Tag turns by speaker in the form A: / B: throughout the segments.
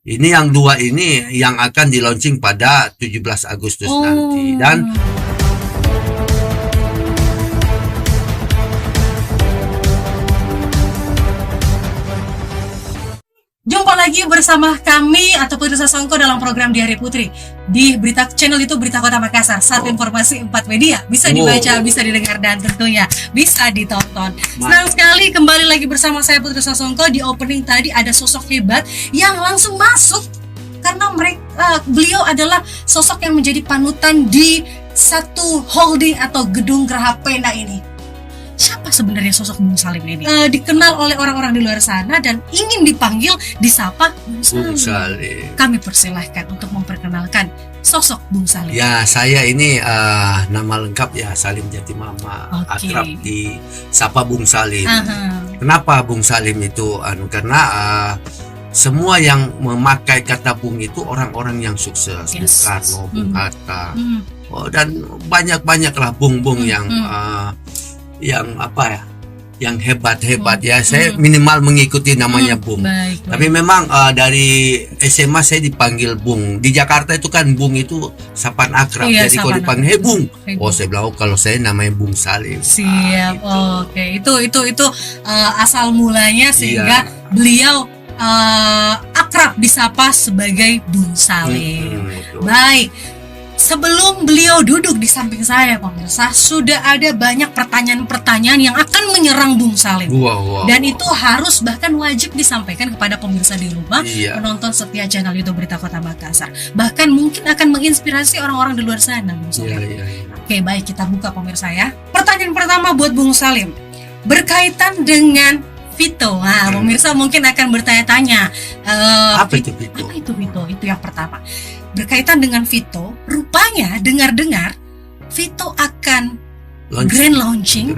A: Ini yang dua ini yang akan di launching pada 17 Agustus nanti. Dan
B: jumpa lagi bersama kami atau Putri Sasongko dalam program Diari Putri di berita channel itu Berita Kota Makassar. Satu informasi 4 media, bisa dibaca, bisa didengar, dan tentunya bisa ditonton. Senang sekali kembali lagi bersama saya Putri Sasongko. Di opening tadi ada sosok hebat yang langsung masuk karena beliau adalah sosok yang menjadi panutan di satu holding atau gedung Geraha Pena ini. Siapa sebenarnya sosok Bung Salim ini? Dikenal oleh orang-orang di luar sana dan ingin dipanggil, disapa Bung Salim. Kami persilahkan untuk memperkenalkan sosok Bung Salim.
A: Ya, saya ini nama lengkap ya Salim Jatimama, akrab di sapa Bung Salim. Kenapa Bung Salim itu? Karena semua yang memakai kata Bung itu orang-orang yang sukses, Bung Karno, Bung Hatta, dan banyak-banyaklah Bung-Bung yang apa ya, yang hebat-hebat ya. Saya minimal mengikuti namanya Bung. Tapi memang dari SMA saya dipanggil Bung. Di Jakarta itu kan Bung itu sapaan akrab. Jadi kalau dipanggil hey Bung, saya bilang kalau saya namanya Bung Salim.
B: Siap. Oke. Itu asal mulanya sehingga beliau akrab disapa sebagai Bung Salim. Baik. Sebelum beliau duduk di samping saya, pemirsa, sudah ada banyak pertanyaan-pertanyaan yang akan menyerang Bung Salim. Dan itu harus bahkan wajib disampaikan kepada pemirsa di rumah, penonton setia channel YouTube Berita Kota Makassar. Bahkan mungkin akan menginspirasi orang-orang di luar sana, Bung Salim. Oke, baik, kita buka pemirsa ya. Pertanyaan pertama buat Bung Salim, berkaitan dengan Vito. Nah, pemirsa mungkin akan bertanya-tanya,
A: apa itu Vito?
B: Apa itu Vito? Itu yang pertama. Berkaitan dengan Vito, rupanya dengar-dengar Vito akan grand launching,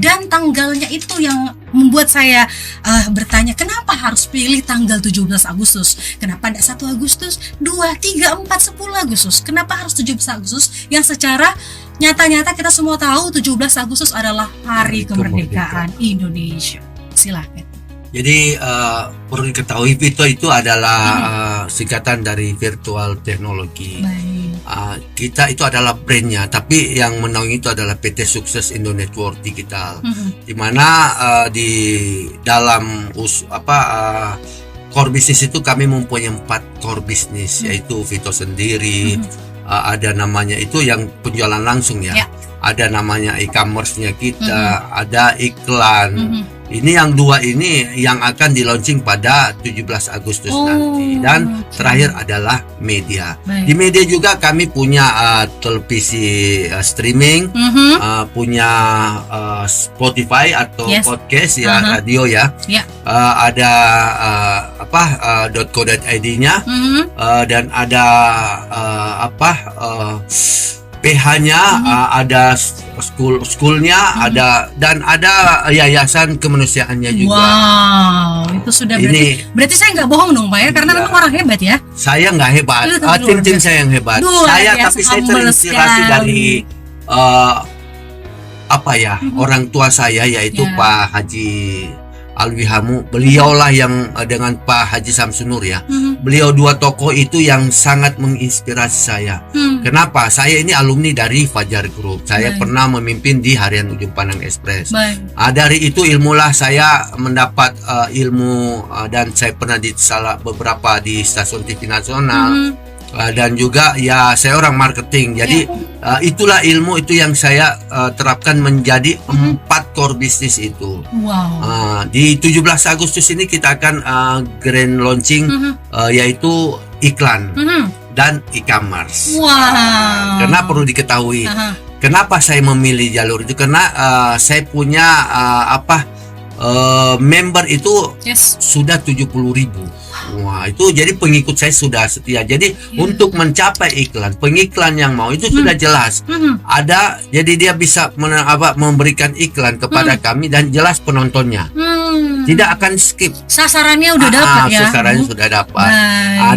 B: dan tanggalnya itu yang membuat saya bertanya, kenapa harus pilih tanggal 17 Agustus? Kenapa tidak 1 Agustus, 2, 3, 4, 10 Agustus? Kenapa harus 17 Agustus yang secara nyata-nyata kita semua tahu 17 Agustus adalah hari kemerdekaan Indonesia? Silahkan.
A: Jadi perlu diketahui Vito itu adalah singkatan dari virtual teknologi. Kita itu adalah brandnya, tapi yang menaungi itu adalah PT Sukses Indo Network Digital, di mana di dalam core bisnis itu kami mempunyai 4 core bisnis, yaitu Vito sendiri, ada namanya itu yang penjualan langsung ya. Ada namanya e-commerce-nya kita, ada iklan. Ini yang dua ini yang akan di launching pada 17 Agustus nanti. Dan terakhir adalah media. Di media juga kami punya televisi streaming, punya Spotify atau podcast ya, radio ya. Ada .co.id-nya, dan ada PH-nya, ada schoolnya, ada, dan ada yayasan kemanusiaannya juga.
B: Wow, itu sudah berarti saya nggak bohong dong Pak ya, karena memang orang hebat ya.
A: Saya nggak hebat, tim saya yang hebat. Tapi saya terinspirasi dari orang tua saya, yaitu Pak Haji Alwi Hamu. Beliaulah yang dengan Pak Haji Samsunur ya. Beliau dua tokoh itu yang sangat menginspirasi saya. Kenapa? Saya ini alumni dari Fajar Group. Saya pernah memimpin di Harian Ujung Pandang Express. Dari itu ilmulah saya mendapat ilmu, dan saya pernah di beberapa di stasiun TV nasional. Dan juga ya saya orang marketing, jadi itulah ilmu itu yang saya terapkan menjadi 4 core bisnis itu. Di 17 Agustus ini kita akan grand launching, yaitu iklan dan e-commerce. Karena perlu diketahui kenapa saya memilih jalur itu, karena saya punya member itu sudah 70.000. Wah, itu jadi pengikut saya sudah setia. Jadi untuk mencapai pengiklan yang mau itu sudah jelas. Ada, jadi dia bisa memberikan iklan kepada kami dan jelas penontonnya. Tidak akan skip.
B: Sasarannya udah dapat ya.
A: Sasarannya sudah dapat.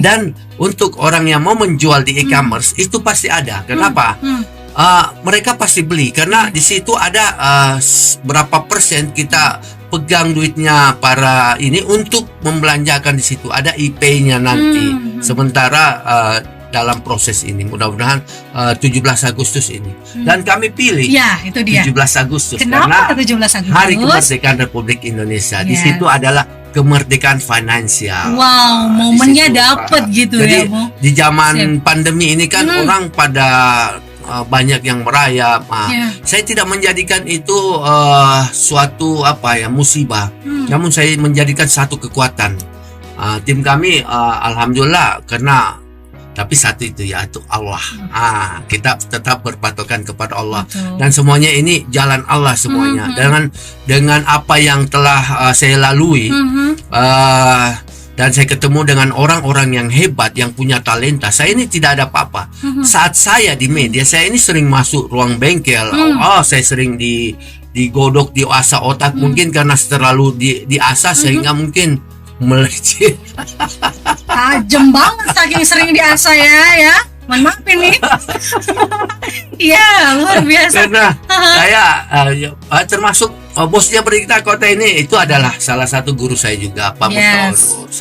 A: Dan untuk orang yang mau menjual di e-commerce itu pasti ada. Kenapa? Mereka pasti beli karena di situ ada berapa persen kita pegang duitnya para ini untuk membelanjakan di situ. Ada IP-nya nanti. Sementara dalam proses ini mudah-mudahan 17 Agustus ini. Dan kami pilih
B: ya, itu dia.
A: 17 Agustus.
B: Kenapa
A: karena
B: 17 Agustus?
A: Hari Kemerdekaan Republik Indonesia. Di situ adalah kemerdekaan finansial.
B: Wow, momennya dapat gitu.
A: Jadi,
B: ya, Mo.
A: di zaman pandemi ini kan orang pada banyak yang merayap. Saya tidak menjadikan itu suatu musibah. Namun saya menjadikan satu kekuatan. Tim kami alhamdulillah karena tapi satu itu yaitu Allah. Kita tetap berpatokan kepada Allah.
B: Betul.
A: Dan semuanya ini jalan Allah semuanya. Dengan apa yang telah saya lalui, dan saya ketemu dengan orang-orang yang hebat, yang punya talenta. Saya ini tidak ada apa-apa. Saat saya di media, saya ini sering masuk ruang bengkel. Saya sering digodok, diasah otak. Mungkin karena terlalu diasah sehingga mungkin meleceh.
B: Tajam banget saking sering diasah ya. Mohon maaf ini. Iya, luar biasa.
A: Karena saya termasuk bosnya Berita Kota ini itu adalah salah satu guru saya juga, Pak Mustafa.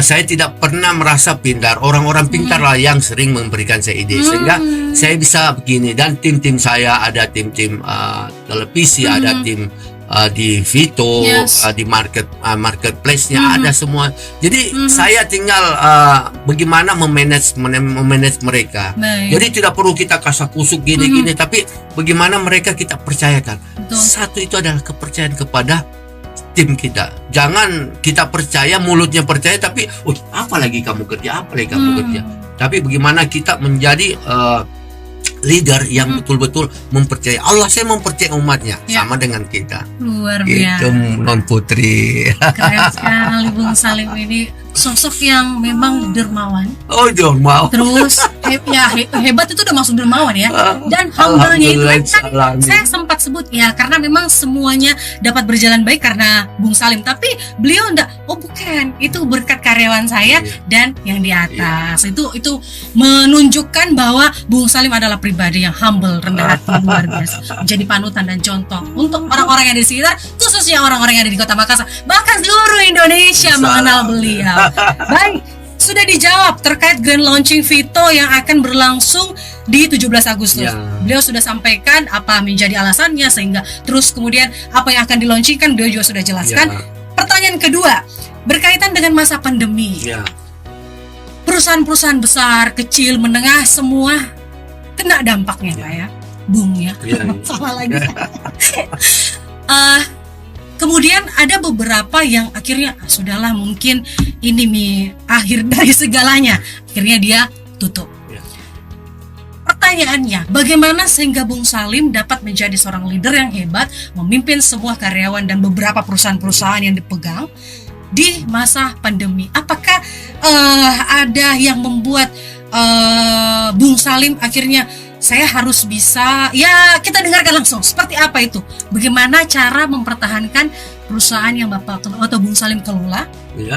A: Saya tidak pernah merasa pintar. Orang-orang pintar lah yang sering memberikan saya ide sehingga saya bisa begini. Dan tim-tim saya ada tim-tim televisi, ada tim di Vito, di marketplace-nya ada semua. Jadi saya tinggal bagaimana memanage mereka. Jadi tidak perlu kita kasak-kusuk gini-gini, tapi bagaimana mereka kita percayakan. Satu itu adalah kepercayaan kepada tim kita. Jangan kita percaya, mulutnya percaya, tapi apa lagi kamu kerja, Tapi bagaimana kita menjadi leader yang betul-betul mempercayai Allah. Saya mempercayai umatnya sama dengan kita.
B: Luar biasa.
A: Itu Non Putri.
B: Keren sekali Bung Salim ini, sosok yang memang dermawan.
A: Dermawan.
B: Terus hebat itu udah masuk dermawan ya. Dan humble-nya itu kan saya sempat sebut ya, karena memang semuanya dapat berjalan baik karena Bung Salim. Tapi beliau enggak, bukan, itu berkat karyawan saya dan yang di atas. Itu menunjukkan bahwa Bung Salim adalah pribadi yang humble, rendah hati, luar biasa. Menjadi panutan dan contoh untuk orang-orang yang ada di sekitar, khususnya orang-orang yang ada di Kota Makassar, bahkan seluruh Indonesia mengenal beliau. Baik, sudah dijawab terkait grand launching Vito yang akan berlangsung di 17 Agustus. Beliau sudah sampaikan apa menjadi alasannya, sehingga terus kemudian apa yang akan dilaunchingkan beliau juga sudah jelaskan. Pertanyaan kedua, berkaitan dengan masa pandemi. Perusahaan-perusahaan besar, kecil, menengah, semua kena dampaknya Pak ya, Bung ya. Salah lagi. Kemudian ada beberapa yang akhirnya sudahlah, mungkin ini akhir dari segalanya, akhirnya dia tutup. Pertanyaannya, bagaimana sehingga Bung Salim dapat menjadi seorang leader yang hebat, memimpin sebuah karyawan dan beberapa perusahaan-perusahaan yang dipegang di masa pandemi? Apakah ada yang membuat Bung Salim akhirnya saya harus bisa, kita dengarkan langsung seperti apa itu, bagaimana cara mempertahankan perusahaan yang Bapak atau Bung Salim kelola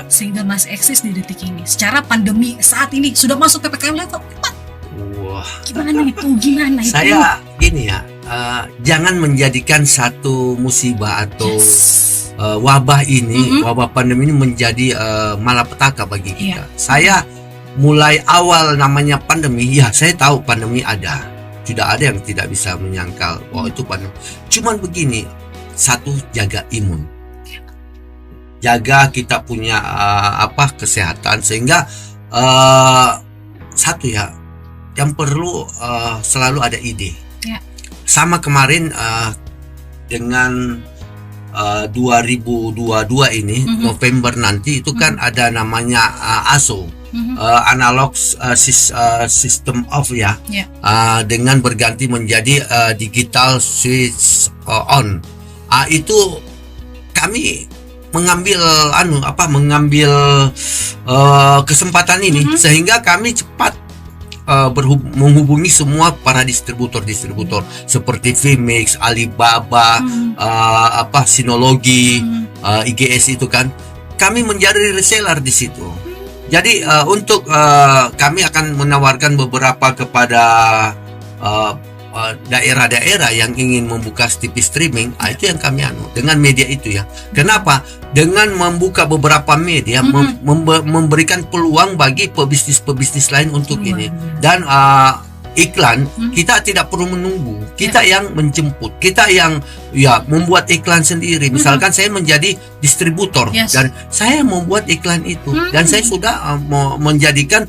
B: sehingga masih eksis di detik ini secara pandemi saat ini sudah masuk PPKM level 4. Gimana itu?
A: Saya gini ya, jangan menjadikan satu musibah atau wabah ini, wabah pandemi ini menjadi malapetaka bagi kita. Saya mulai awal namanya pandemi, saya tahu pandemi ada. Tidak ada yang tidak bisa menyangkal bahwa itu pandemi. Cuman begini, satu, jaga imun. Jaga kita punya kesehatan, sehingga satu yang perlu selalu ada ide. Sama kemarin dengan 2022 ini November nanti itu kan ada namanya ASO. Analog system off dengan berganti menjadi digital switch on. Itu kami mengambil kesempatan ini sehingga kami cepat menghubungi semua para distributor seperti Vmix, Alibaba, Sinologi, IGS itu kan. Kami menjadi reseller di situ. Jadi untuk kami akan menawarkan beberapa kepada daerah-daerah yang ingin membuka TV streaming, itu yang kami dengan media itu ya. Kenapa? Dengan membuka beberapa media memberikan peluang bagi pebisnis lain untuk ini. Dan iklan kita tidak perlu menunggu, kita yang menjemput, kita yang membuat iklan sendiri. Misalkan saya menjadi distributor dan saya membuat iklan itu dan saya sudah menjadikan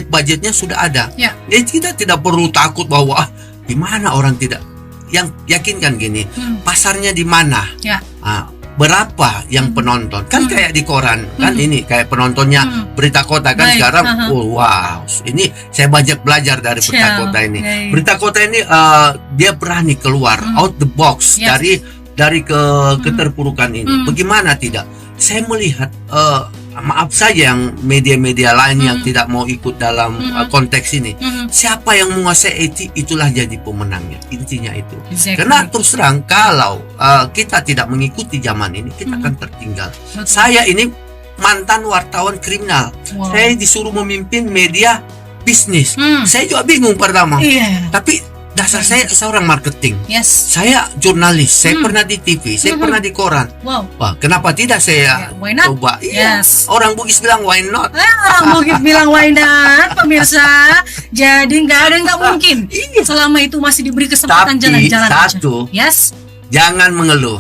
A: budgetnya sudah ada. Jadi kita tidak perlu takut bahwa di mana orang tidak, yang yakinkan gini, pasarnya di mana, berapa yang penonton, kan kayak di koran kan, ini kayak penontonnya Berita Kota kan sekarang. Wow, ini saya banyak belajar dari Berita Kota ini. Berita Kota ini dia berani keluar out the box dari keterpurukan ini. Bagaimana tidak? Saya melihat maaf saja yang media-media lain yang tidak mau ikut dalam konteks ini. Siapa yang menguasai itulah jadi pemenangnya. Intinya itu. Karena terus terang kalau kita tidak mengikuti zaman ini, kita akan tertinggal. Saya ini mantan wartawan kriminal. Saya disuruh memimpin media bisnis. Saya juga bingung pertama. Tapi dasar saya seorang marketing. Saya jurnalis. Saya pernah di TV. Saya pernah di koran. Wah, kenapa tidak saya coba? Orang Bugis bilang why not?
B: Orang Bugis bilang why not, pemirsa. Jadi nggak ada yang nggak mungkin. Selama itu masih diberi kesempatan jalan-jalan.
A: Satu, jangan mengeluh.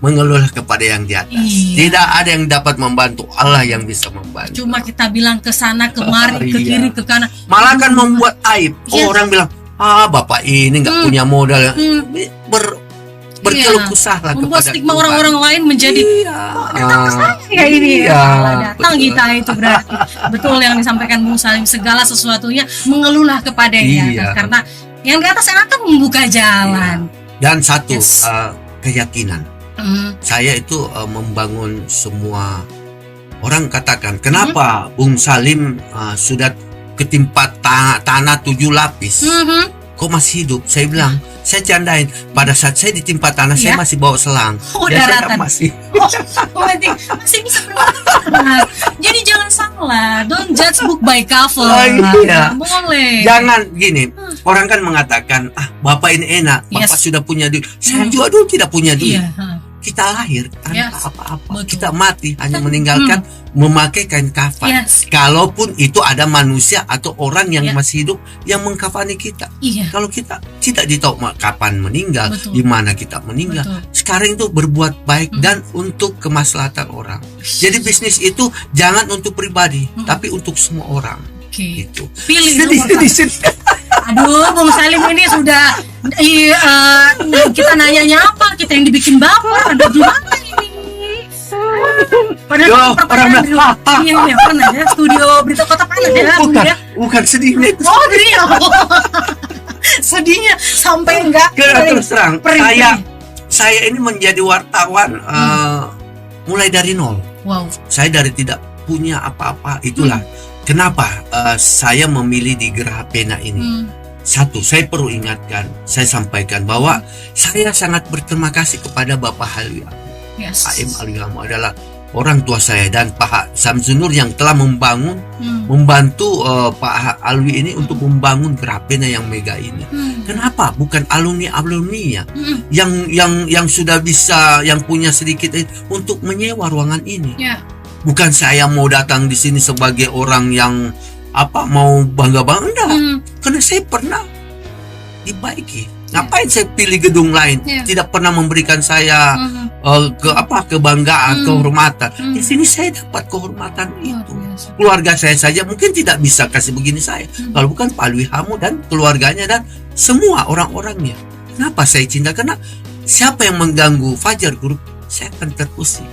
A: Mengeluhlah kepada yang di atas. Tidak ada yang dapat membantu, Allah yang bisa membantu.
B: Cuma kita bilang ke sana kemari, ke kiri ke kanan,
A: malah kan membuat aib. Orang bilang, bapak ini nggak punya modal. Berkeluh kesah lah,
B: membuat
A: kepada
B: stigma
A: Tuhan.
B: orang-orang lain menjadi datang kita itu berarti betul yang disampaikan Bung Salim, segala sesuatunya mengeluhlah kepada yang atas, karena yang di atas yang akan membuka jalan.
A: Dan satu keyakinan, saya itu membangun semua. Orang katakan kenapa Bung Salim sudah ketimpa tanah 7 lapis, kok masih hidup? Saya bilang, saya candain, pada saat saya ditimpa tanah saya masih bawa selang.
B: Daratan.
A: Masih
B: bisa berdaratan. Jadi jangan salah, don't judge book by cover. Boleh.
A: Jangan gini, orang kan mengatakan, bapak ini enak, bapak sudah punya duit. Saya juga dulu tidak punya duit. Kita lahir tanpa apa-apa, kita mati hanya meninggalkan memakai kain kafan. Kalaupun itu ada manusia atau orang yang masih hidup yang mengkafani kita. Kalau kita tidak ditahu kapan meninggal, di mana kita meninggal. Sekarang itu berbuat baik dan untuk kemaslahatan orang. Jadi bisnis itu jangan untuk pribadi, tapi untuk semua orang. Gitu.
B: Pilih aduh, Bung Salim ini sudah kita nanyanya apa? Kita yang dibikin baper. Aduh, gimana ini? Padahal
A: orang bilang,
B: pernah ya studio Berita Kota panas ya.
A: Bukan sedihnya.
B: Sedih. Sedihnya sampai enggak.
A: Terus terang, saya ini menjadi wartawan mulai dari nol. Saya dari tidak punya apa-apa, itulah. Kenapa saya memilih di Geraha Pena ini? Satu, saya perlu ingatkan, saya sampaikan bahwa saya sangat berterima kasih kepada Bapak Alwi AM Alwi adalah orang tua saya, dan Pak Samsunur yang telah membantu Pak Alwi ini untuk membangun Geraha Pena yang mega ini. Kenapa? Bukan alumni-alumninya yang sudah bisa, yang punya sedikit untuk menyewa ruangan ini. Bukan saya mau datang di sini sebagai orang yang mau bangga-bangga, karena saya pernah dibaiki. Ngapain saya pilih gedung lain? Tidak pernah memberikan saya kebanggaan, kehormatan. Di sini saya dapat kehormatan itu. Keluarga saya saja mungkin tidak bisa kasih begini saya, kalau bukan Pak Alwi Hamu dan keluarganya dan semua orang-orangnya. Kenapa saya cinta? Karena siapa yang mengganggu Fajar Group, saya akan terusik.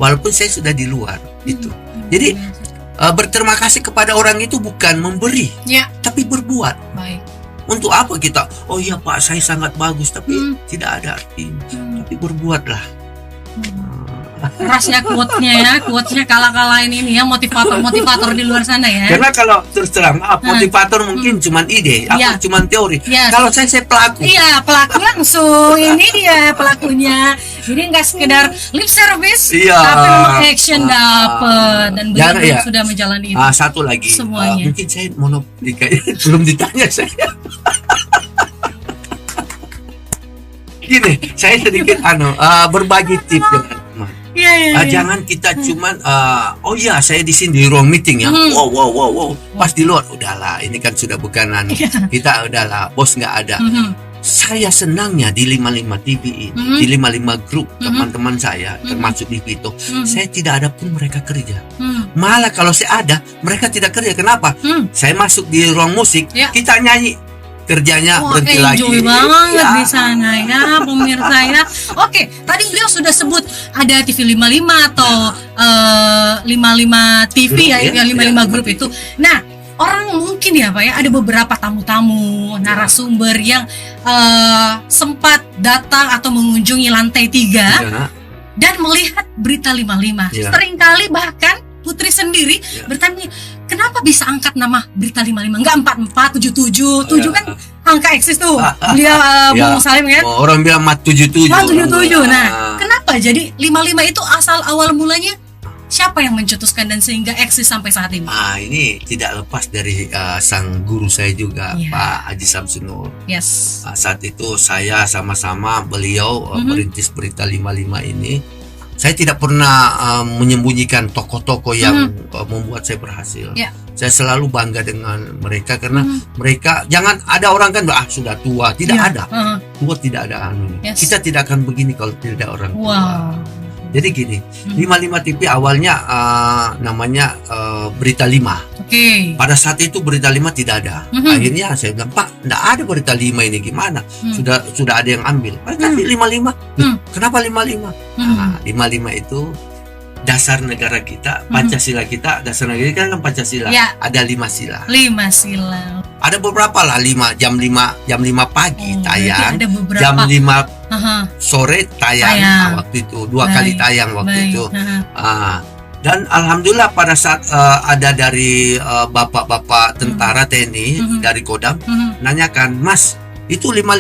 A: Walaupun saya sudah di luar itu. Jadi berterima kasih kepada orang itu bukan memberi, tapi berbuat. Untuk apa kita? Oh iya Pak, saya sangat bagus, tapi tidak ada artinya. Tapi berbuatlah.
B: Keras ya quotes-nya kala-kalain ini ya, motivator di luar sana ya.
A: Karena kalau terus terang motivator mungkin cuman ide, cuman teori. Kalau saya pelaku.
B: Pelaku langsung. Ini dia pelakunya. Jadi nggak sekedar lip service, tapi memang action dapat, dan benar sudah menjalani itu.
A: Satu lagi,
B: semuanya.
A: Mungkin saya monopoli, belum ditanya saya. Gini, saya sedikit berbagi tips dengan teman. Jangan kita cuman oh ya saya di sini di ruang meeting ya. Wow. Pas di luar udahlah, ini kan sudah bukan kita udahlah, bos nggak ada. Saya senangnya di 55 TV ini, di 55 grup teman-teman saya, termasuk di Vito, saya tidak ada pun mereka kerja. Malah kalau saya ada, mereka tidak kerja. Kenapa? Saya masuk di ruang musik, kita nyanyi, kerjanya berhenti lagi.
B: Enjoy banget di sana ya, pemirsa ya. Oke, tadi beliau sudah sebut ada TV 55 atau 55 TV grup, ya 55 grup itu. Nah, orang mungkin ya Pak ya, ada beberapa tamu-tamu, narasumber yang sempat datang atau mengunjungi lantai 3 dan melihat berita 55. Seringkali bahkan Putri sendiri bertanya, kenapa bisa angkat nama berita 55? Enggak 44, 77, 7 kan angka eksis tuh. Beliau Bung Salim kan?
A: Orang bilang 77.
B: 77. Nah, kenapa jadi 55 itu asal awal mulanya? Siapa yang mencetuskan dan sehingga eksis sampai saat ini?
A: Ini tidak lepas dari sang guru saya juga, Pak Haji Samsunur. Saat itu saya sama-sama beliau merintis berita 55 ini. Saya tidak pernah menyembunyikan tokoh-tokoh yang membuat saya berhasil. Saya selalu bangga dengan mereka karena mereka, jangan ada orang kan sudah tua, tidak ada. Tua tidak ada Kita tidak akan begini kalau tidak ada orang tua. Jadi gini, 55 TV awalnya namanya berita 5. Pada saat itu berita 5 tidak ada. Akhirnya saya bilang, Pak, tidak ada berita 5 ini gimana? Sudah ada yang ambil. Mereka 55. Kenapa 55? 55 itu dasar negara kita, Pancasila kita, dasar negara kita kan Pancasila. Ada 5 sila.
B: 5 sila.
A: Ada beberapa lah, jam 5 pagi tayang, jam 5 sore tayang. Waktu itu 2 kali tayang waktu itu. Dan alhamdulillah pada saat ada dari bapak-bapak tentara TNI dari Kodam nanyakan, Mas, itu 55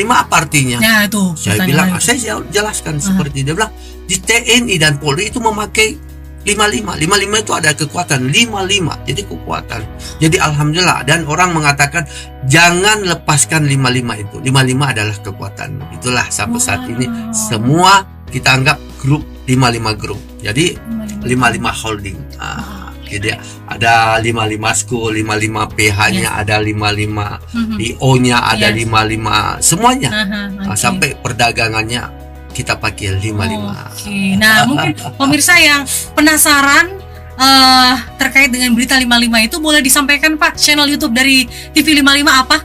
A: apa artinya?
B: Itu
A: saya bilang, saya jelaskan seperti dia bilang, di TNI dan Polri itu memakai 55 itu ada kekuatan 55, jadi kekuatan. Jadi alhamdulillah, dan orang mengatakan jangan lepaskan 55 itu. 55 adalah kekuatan. Itulah sampai saat ini semua kita anggap grup 55 grup. Jadi 55 holding. Jadi ada 55 school, 55 PH-nya, ada 55 IO-nya, ada 55 semuanya. Sampai perdagangannya kita pakai 55.
B: Nah, mungkin pemirsa yang penasaran terkait dengan berita 55 itu boleh disampaikan Pak, channel YouTube dari TV 55 apa?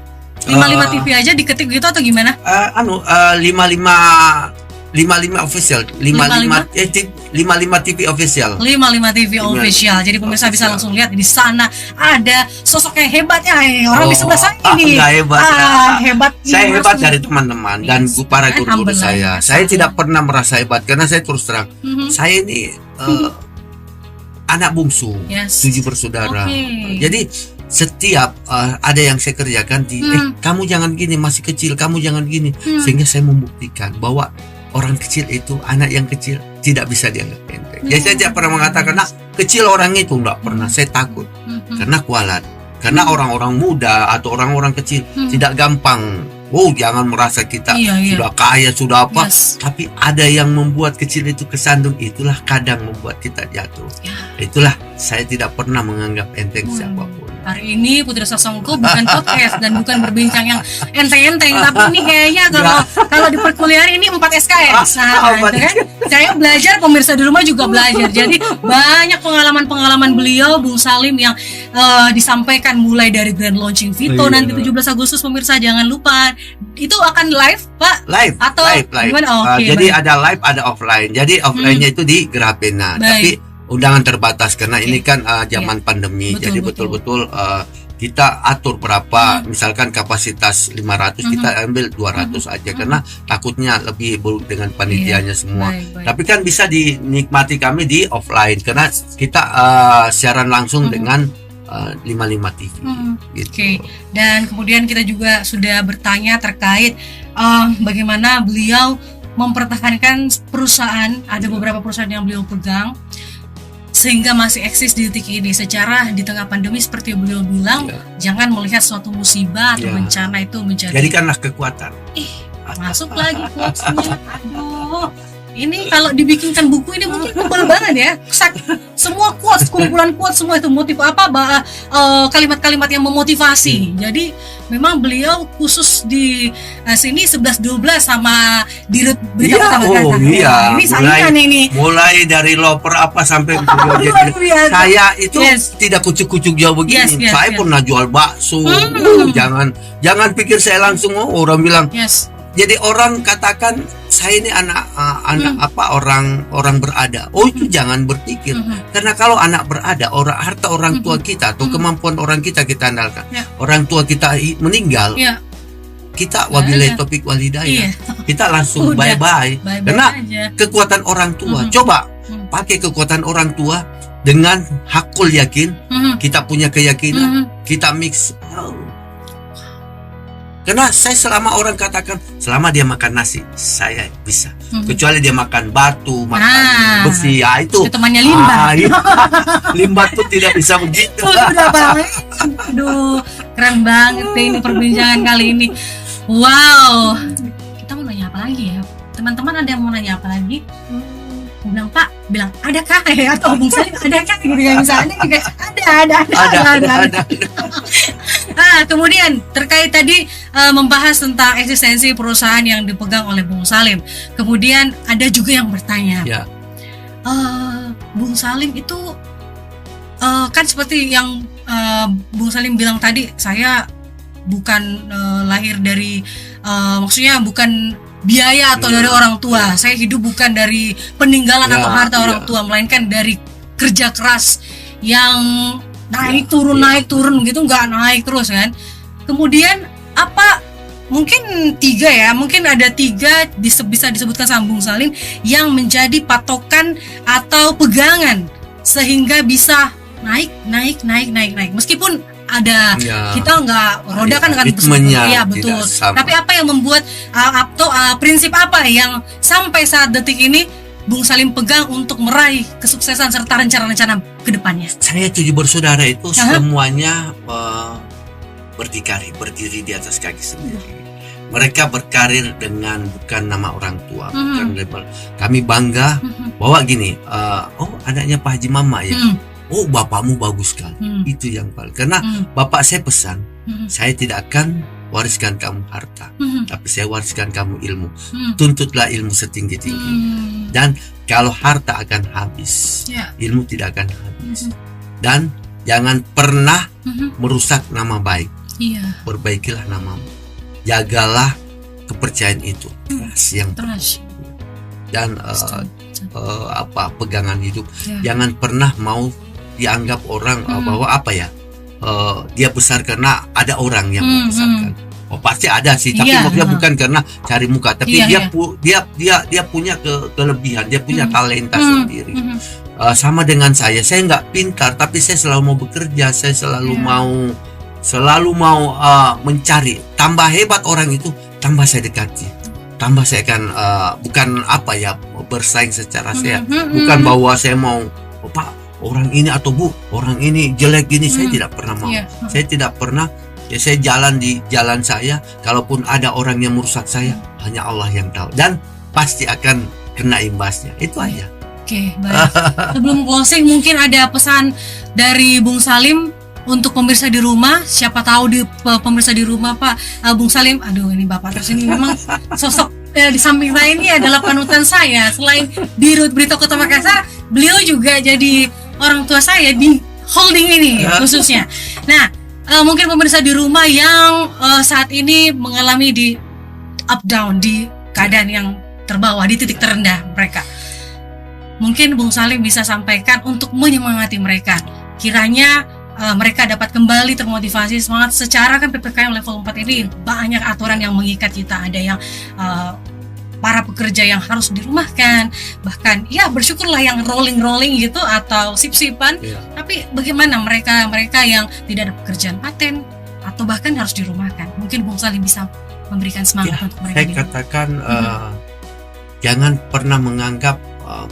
B: 55 TV aja diketik gitu atau gimana?
A: 55 official, 55 TV official.
B: 55 TV official. Jadi pemirsa bisa langsung lihat di sana ada sosok yang hebat ya. Orang di sebelah saya ini. Hebat.
A: Saya hebat dari teman-teman dan para guru-guru saya. Saya tidak pernah merasa hebat karena saya terus terang. Saya ini anak bungsu, 7 bersaudara. Jadi setiap ada yang saya kerjakan kamu jangan gini, masih kecil, kamu jangan gini, sehingga saya membuktikan bahwa orang kecil itu, anak yang kecil tidak bisa dianggap enteng. Jadi saya tidak pernah mengatakan, kecil orang itu, enggak pernah. Saya takut karena kualat. Karena orang-orang muda atau orang-orang kecil tidak gampang. Jangan merasa kita sudah kaya, sudah apa. Tapi ada yang membuat kecil itu kesandung. Itulah kadang membuat kita jatuh. Itulah saya tidak pernah menganggap enteng siapapun.
B: Hari ini Putri Sasongko bukan podcast dan bukan berbincang yang enteng-enteng, tapi ini kayaknya kalau di perkuliahan ini 4 SKS. Nah, kan? Saya belajar, pemirsa di rumah juga belajar. Jadi banyak pengalaman-pengalaman beliau, Bung Salim, yang disampaikan mulai dari grand launching Vito nanti 17 Agustus. Pemirsa jangan lupa itu akan live, Pak?
A: Live
B: atau
A: live. Jadi ada live, ada offline. Jadi offline-nya itu di Grapena, tapi undangan terbatas karena ini kan zaman pandemi. Jadi betul-betul kita atur berapa, misalkan kapasitas 500 kita ambil 200 aja karena takutnya lebih buruk dengan panitianya semua. Tapi kan bisa dinikmati kami di offline karena kita siaran langsung dengan 55 TV gitu.
B: Dan kemudian kita juga sudah bertanya terkait bagaimana beliau mempertahankan perusahaan. Ada beberapa perusahaan yang beliau pegang sehingga masih eksis di detik ini. Secara di tengah pandemi seperti beliau bilang, jangan melihat suatu musibah atau bencana itu menjadi,
A: jadikanlah kekuatan.
B: Masuk lagi quotes-nya. Aduh. Ini kalau dibikinkan buku ini mungkin tebal banget ya. Semua quotes, kumpulan quotes semua itu motif apa, kalimat-kalimat yang memotivasi. Jadi memang beliau khusus di sini 11-12 sama Dirut Berita Kota.
A: Iya.
B: Ini saingan ini.
A: Mulai dari loper apa sampai saya itu tidak kucuk-kucuk jauh begini. Saya pernah jual bakso. Jangan pikir saya langsung orang bilang. Jadi orang katakan saya ini anak orang berada. Oh, itu jangan berpikir. Karena kalau anak berada, harta orang tua kita atau kemampuan orang kita andalkan. Orang tua kita meninggal. Kita wabillahi taufik walhidayah. Kita langsung bye-bye. Karena kekuatan orang tua. Coba pakai kekuatan orang tua dengan hakul yakin. Kita punya keyakinan, kita mix. Karena saya selama orang katakan selama dia makan nasi saya bisa, kecuali dia makan batu, makan besi, ya itu
B: temannya limbah.
A: Limbah tuh tidak bisa begitu.
B: Udah banget. Aduh, keren banget deh ini perbincangan kali ini. Wow, kita mau nanya apa lagi ya? Teman-teman ada yang mau nanya apa lagi? Bilang Pak, bilang adakah ya, atau Bung Salim adakah gitu ya, misalnya juga ada. Nah, kemudian terkait tadi membahas tentang eksistensi perusahaan yang dipegang oleh Bung Salim. Kemudian ada juga yang bertanya, Bung Salim itu kan seperti yang Bung Salim bilang tadi, saya bukan lahir dari maksudnya bukan biaya atau dari orang tua. Saya hidup bukan dari peninggalan atau harta orang tua, melainkan dari kerja keras yang naik turun gitu, nggak naik terus kan. Kemudian apa, mungkin mungkin ada tiga bisa disebutkan sama Bung Salim yang menjadi patokan atau pegangan sehingga bisa naik meskipun ada kita roda kan akan betul. Tapi apa yang membuat atau prinsip apa yang sampai saat detik ini Bung Salim pegang untuk meraih kesuksesan serta rencana-rencana kedepannya?
A: Saya 7 bersaudara itu semuanya berdiri di atas kaki sendiri. Mereka berkarir dengan bukan nama orang tua, bukan label. Kami bangga bahwa gini, anaknya Pak Haji Mama ya. Oh, bapakmu bagus sekali. Itu yang paling. Karena bapak saya pesan, saya tidak akan wariskan kamu harta, tapi saya wariskan kamu ilmu. Tuntutlah ilmu setinggi-tinggi. Dan kalau harta akan habis, ilmu tidak akan habis. Dan jangan pernah merusak nama baik. Perbaikilah namamu. Jagalah kepercayaan itu. Dan pegangan hidup. Jangan pernah mau dianggap orang bahwa dia besar karena ada orang yang membesarkan. Oh, pasti ada sih, tapi maksudnya bukan karena cari muka, tapi dia punya kelebihan, dia punya talenta sendiri. Sama dengan saya nggak pintar, tapi saya selalu mau bekerja, saya selalu mau mencari. Tambah hebat orang itu, tambah saya dekati, tambah saya akan bukan bersaing secara sehat, bukan bahwa saya mau Pak orang ini atau Bu orang ini jelek gini, saya tidak pernah mau. Saya tidak pernah. Saya jalan di jalan saya. Kalaupun ada orang yang merusak saya, hanya Allah yang tahu, dan pasti akan kena imbasnya. Itu aja.
B: Oke, baik. Sebelum closing, mungkin ada pesan dari Bung Salim untuk pemirsa di rumah. Siapa tahu pemirsa di rumah, Pak Bung Salim, aduh ini Bapak terus ini memang sosok di samping saya ini adalah panutan saya. Selain Dirut Berita Kota Makassar, beliau juga jadi orang tua saya di holding ini khususnya. Nah, mungkin pemirsa di rumah yang saat ini mengalami di up down, di keadaan yang terbawah, di titik terendah mereka, mungkin Bung Salim bisa sampaikan untuk menyemangati mereka. Kiranya mereka dapat kembali termotivasi, semangat. Secara kan PPKM level 4 ini banyak aturan yang mengikat kita. Ada yang para pekerja yang harus dirumahkan, bahkan bersyukurlah yang rolling gitu atau sip-sipan. Tapi bagaimana mereka yang tidak ada pekerjaan paten atau bahkan harus dirumahkan? Mungkin Bung Salim bisa memberikan semangat untuk mereka.
A: Saya katakan jangan pernah menganggap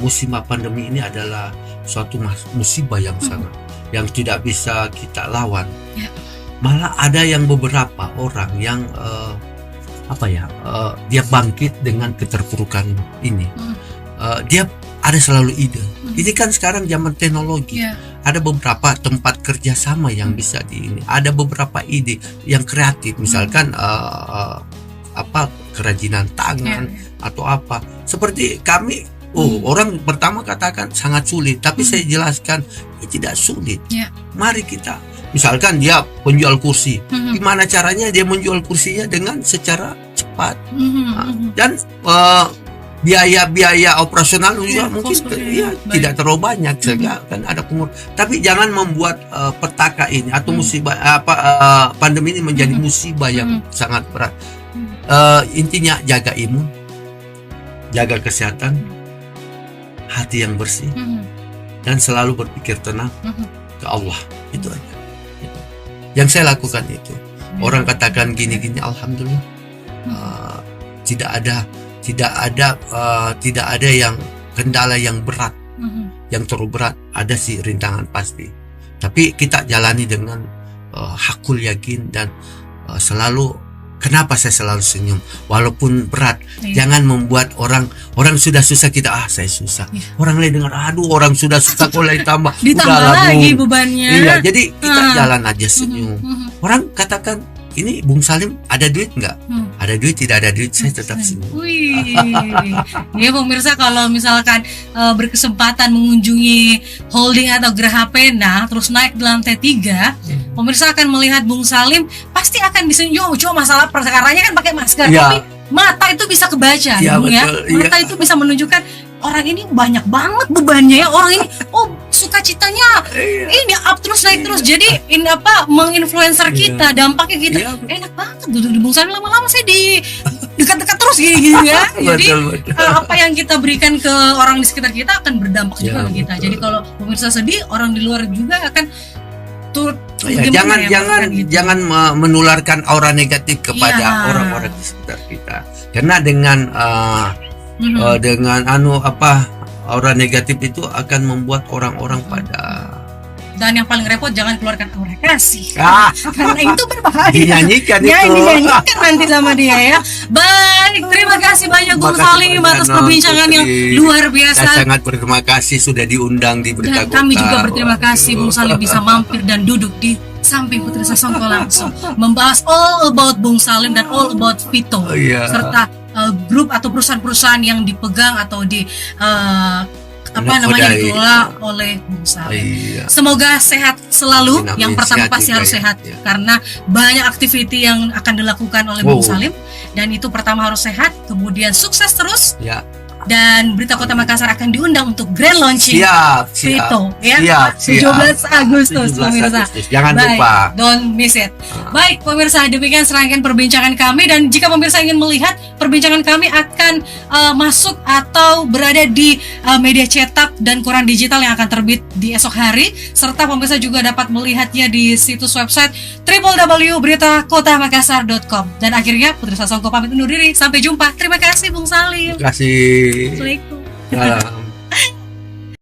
A: musibah pandemi ini adalah suatu musibah yang sangat yang tidak bisa kita lawan. Malah ada yang beberapa orang yang dia bangkit dengan keterpurukan ini. Dia ada selalu ide. Ini kan sekarang zaman teknologi. Ada beberapa tempat kerjasama yang bisa ada beberapa ide yang kreatif, misalkan kerajinan tangan atau apa. Seperti kami, orang pertama katakan sangat sulit, tapi saya jelaskan tidak sulit. Mari kita, misalkan dia penjual kursi, gimana caranya dia menjual kursinya dengan secara cepat, dan biaya biaya operasional juga mungkin tidak terlalu banyak, sehingga kan ada pengur. Tapi jangan membuat petaka ini atau musibah pandemi ini menjadi musibah yang sangat berat. Intinya jaga imun, jaga kesehatan, hati yang bersih, dan selalu berpikir tenang ke Allah. Itu aja yang saya lakukan itu. Orang katakan gini-gini, alhamdulillah, tidak ada yang kendala yang berat, yang terlalu berat. Ada sih rintangan pasti, tapi kita jalani dengan hakul yakin dan selalu. Kenapa saya selalu senyum walaupun berat? Jangan membuat orang sudah susah kita saya susah. Orang lain dengar, aduh orang sudah susah kok lain ditambah
B: lagi bebannya.
A: Jadi kita jalan aja senyum. Orang katakan, ini Bung Salim ada duit nggak? Ada duit, tidak ada duit, saya tetap senyum.
B: Ya pemirsa, kalau misalkan berkesempatan mengunjungi holding atau Geraha Pena, terus naik di lantai 3, pemirsa akan melihat Bung Salim pasti akan disenyum. Cuma masalah perkaranya kan pakai masker, tapi mata itu bisa kebaca, mata itu bisa menunjukkan orang ini banyak banget bebannya ya, orang ini sukacitanya ini up terus naik terus. Jadi ini menginfluencer kita, dampaknya kita enak banget duduk di Bung Salim, lama-lama saya di dekat-dekat terus gini ya. Jadi apa yang kita berikan ke orang di sekitar kita akan berdampak juga ke kita. Jadi kalau pemirsa sedih, orang di luar juga akan turut. Jangan menularkan aura negatif kepada orang-orang di sekitar kita, karena dengan aura negatif itu akan membuat orang-orang pada. Dan yang paling repot, jangan keluarkan aura kasih, karena itu berbahaya.
A: Dinyanyikan
B: nanti sama dia ya. Baik, terima kasih banyak Bung Salim atas perbincangan yang luar biasa.
A: Saya sangat berterima kasih sudah diundang di Berita Kota.
B: Kami juga berterima kasih Bung Salim bisa mampir dan duduk di samping Putri Sasongko langsung membahas all about Bung Salim dan all about Vito, serta grup atau perusahaan-perusahaan yang dipegang atau dikelola oleh Bung Salim. Semoga sehat selalu. Yang pertama pasti harus sehat, karena banyak aktiviti yang akan dilakukan oleh Bung Salim, dan itu pertama harus sehat, kemudian sukses terus. Dan Berita Kota Makassar akan diundang untuk grand launching Vito 17 Agustus pemirsa.
A: Jangan lupa,
B: don't miss it. Baik pemirsa, demikian serangkaian perbincangan kami, dan jika pemirsa ingin melihat perbincangan kami akan masuk atau berada di media cetak dan koran digital yang akan terbit di esok hari, serta pemirsa juga dapat melihatnya di situs website www.beritakotamakassar.com. Dan akhirnya Putri Sasongko pamit undur diri, sampai jumpa. Terima kasih Bung Salim.
A: Terima kasih.
B: Assalamualaikum.